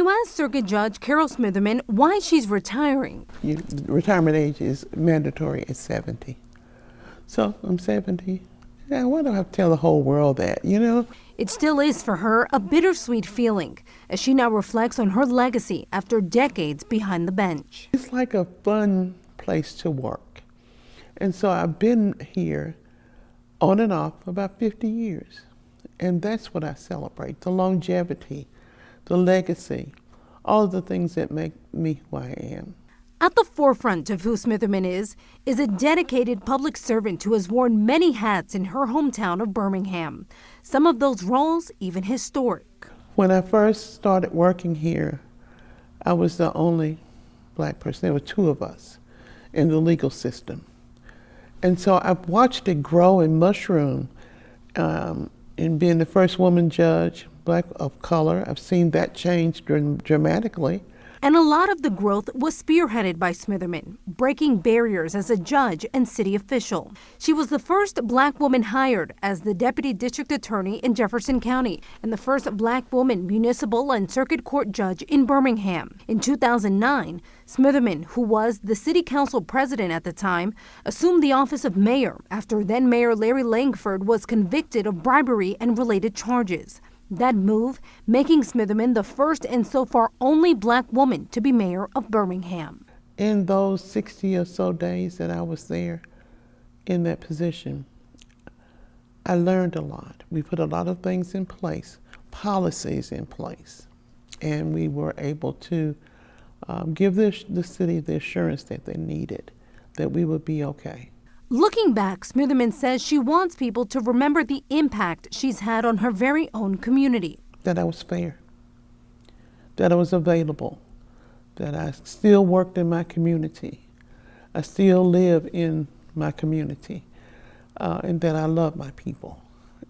you ask Circuit Judge Carol Smitherman why she's retiring. Retirement age is mandatory at 70. So I'm 70. Yeah, why do I have to tell the whole world that, you know? It still is for her a bittersweet feeling as she now reflects on her legacy after decades behind the bench. It's like a fun place to work. And so I've been here on and off about 50 years. And that's what I celebrate, the longevity, the legacy, all of the things that make me who I am. At the forefront of who Smitherman is a dedicated public servant who has worn many hats in her hometown of Birmingham. Some of those roles even historic. When I first started working here, I was the only black person. There were two of us in the legal system. And so I've watched it grow and mushroom in being the first woman judge, black of color. I've seen that change dramatically. And a lot of the growth was spearheaded by Smitherman, breaking barriers as a judge and city official. She was the first black woman hired as the deputy district attorney in Jefferson County and the first black woman municipal and circuit court judge in Birmingham. In 2009, Smitherman, who was the city council president at the time, assumed the office of mayor after then Mayor Larry Langford was convicted of bribery and related charges. That move making Smitherman the first and so far only black woman to be mayor of Birmingham. In those 60 or so days that I was there in that position, I learned a lot. We put a lot of things in place, policies in place, and we were able to give the city the assurance that they needed, that we would be okay. Looking back, Smitherman says she wants people to remember the impact she's had on her very own community. That I was fair, that I was available, that I still worked in my community, I still live in my community, and that I love my people.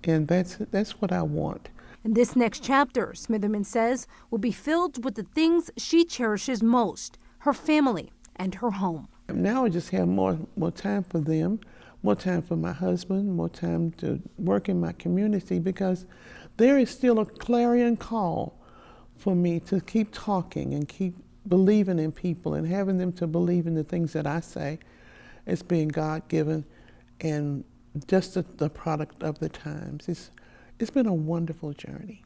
And that's what I want. And this next chapter, Smitherman says, will be filled with the things she cherishes most, her family and her home. Now I just have more time for them, more time for my husband, more time to work in my community, because there is still a clarion call for me to keep talking and keep believing in people and having them to believe in the things that I say as being God-given and just the product of the times. It's been a wonderful journey.